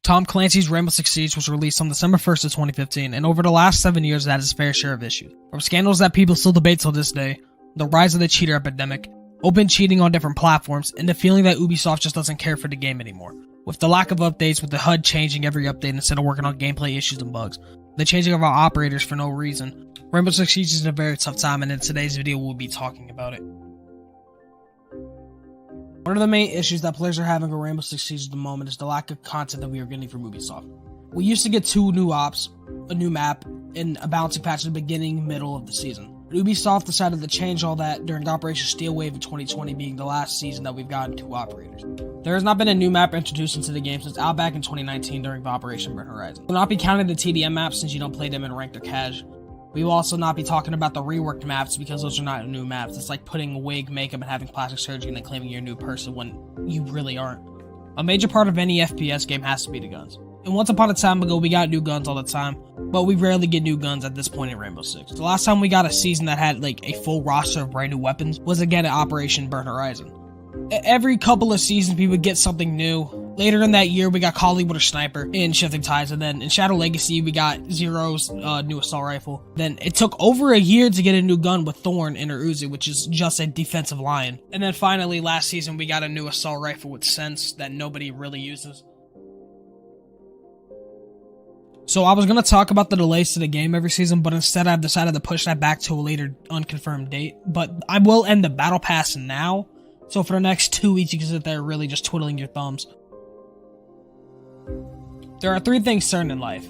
Tom Clancy's Rainbow Six Siege was released on December 1st of 2015, and over the last 7 years it had its fair share of issues. From scandals that people still debate till this day, the rise of the cheater epidemic, open cheating on different platforms, and the feeling that Ubisoft just doesn't care for the game anymore. With the lack of updates, with the HUD changing every update instead of working on gameplay issues and bugs, the changing of our operators for no reason, Rainbow Six Siege is in a very tough time, and in today's video we'll be talking about it. One of the main issues that players are having with Rainbow Six Siege at the moment is the lack of content that we are getting from Ubisoft. We used to get 2 new ops, a new map, and a balancing patch at the beginning, middle of the season. Ubisoft decided to change all that during Operation Steel Wave of 2020 being the last season that we've gotten 2 operators. There has not been a new map introduced into the game since Outback in 2019 during the Operation Burn Horizon. We'll not be counting the TDM maps since you don't play them in ranked or cash. We will also not be talking about the reworked maps because those are not new maps. It's like putting a wig, makeup, and having plastic surgery and then claiming you're a new person when you really aren't. A major part of any FPS game has to be the guns. And once upon a time ago, we got new guns all the time, but we rarely get new guns at this point in Rainbow Six. The last time we got a season that had like a full roster of brand new weapons was again at Operation Burn Horizon. Every couple of seasons, we would get something new. Later in that year, we got Collie with a sniper in Shifting Tides, and then in Shadow Legacy, we got Zero's new assault rifle. Then it took over a year to get a new gun with Thorn in her Uzi, which is just a defensive lion. And then finally, last season, we got a new assault rifle with Sense that nobody really uses. So I was going to talk about the delays to the game every season, but instead I've decided to push that back to a later unconfirmed date. But I will end the battle pass now, so for the next 2 weeks you can sit there really just twiddling your thumbs. There are 3 things certain in life: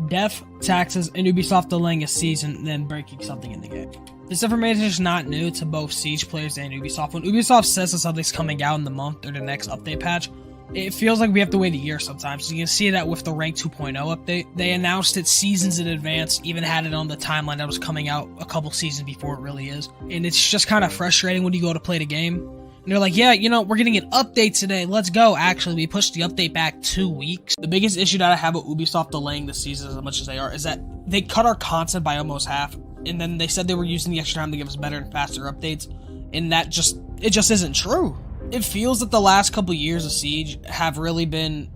death, taxes, and Ubisoft delaying a season and then breaking something in the game. This information is not new to both Siege players and Ubisoft. When Ubisoft says that something's coming out in the month or the next update patch, it feels like we have to wait a year sometimes. You can see that with the Rank 2.0 update. They announced it seasons in advance, even had it on the timeline that was coming out a couple seasons before it really is. And it's just kind of frustrating when you go to play the game. And they're like, yeah, you know, we're getting an update today, let's go. Actually, we pushed the update back 2 weeks. The biggest issue that I have with Ubisoft delaying the season as much as they are is that they cut our content by almost half. And then they said they were using the extra time to give us better and faster updates. And it just isn't true. It feels that the last couple years of Siege have really been,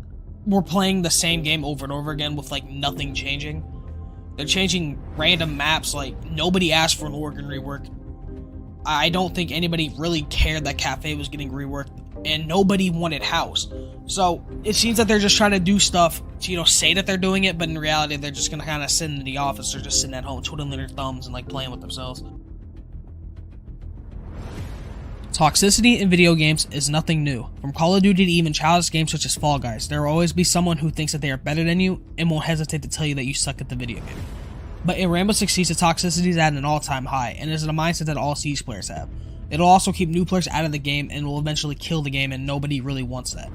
we're playing the same game over and over again with like nothing changing. They're changing random maps, like nobody asked for an Oregon rework. I don't think anybody really cared that Cafe was getting reworked, and nobody wanted House. So it seems that they're just trying to do stuff to, you know, say that they're doing it, but in reality they're just gonna kind of sit in the office or just sitting at home twiddling their thumbs and like playing with themselves. Toxicity in video games is nothing new. From Call of Duty to even childish games such as Fall Guys, there will always be someone who thinks that they are better than you and won't hesitate to tell you that you suck at the video game. But in Rainbow Six Siege, the toxicity is at an all-time high, and it is a mindset that all Siege players have. It'll also keep new players out of the game and will eventually kill the game, and nobody really wants that.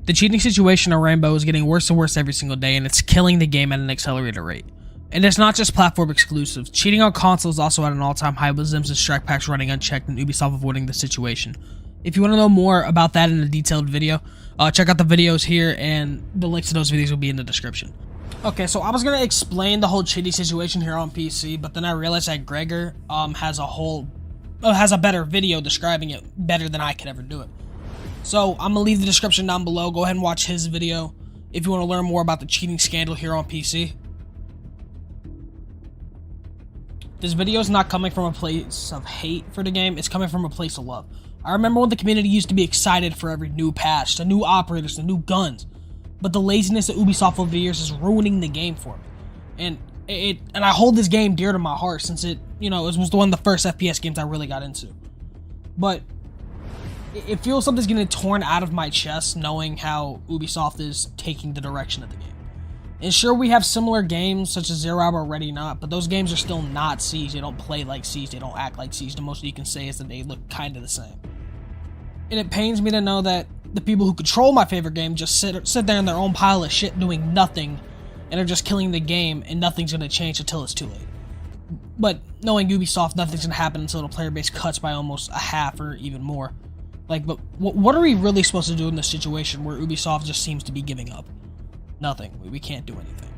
The cheating situation on Rainbow is getting worse and worse every single day, and it's killing the game at an accelerated rate. And it's not just platform exclusives. Cheating on console is also at an all-time high with Zims and strike packs running unchecked and Ubisoft avoiding the situation. If you want to know more about that in a detailed video, check out the videos here, and the links to those videos will be in the description. Okay, so I was going to explain the whole cheating situation here on PC, but then I realized that Gregor has a better video describing it better than I could ever do it. So I'm going to leave the description down below. Go ahead and watch his video if you want to learn more about the cheating scandal here on PC. This video is not coming from a place of hate for the game, it's coming from a place of love. I remember when the community used to be excited for every new patch, the new operators, the new guns. But the laziness of Ubisoft over the years is ruining the game for me. And I hold this game dear to my heart since it was one of the first FPS games I really got into. But it feels something's getting torn out of my chest knowing how Ubisoft is taking the direction of the game. And sure, we have similar games such as 0 Hour Ready Not, but those games are still not Siege. They don't play like Siege, they don't act like Siege. The most you can say is that they look kind of the same. And it pains me to know that the people who control my favorite game just sit there in their own pile of shit doing nothing and are just killing the game, and nothing's going to change until it's too late. But knowing Ubisoft, nothing's going to happen until the player base cuts by almost a half or even more. Like, but what are we really supposed to do in this situation where Ubisoft just seems to be giving up? Nothing. We can't do anything.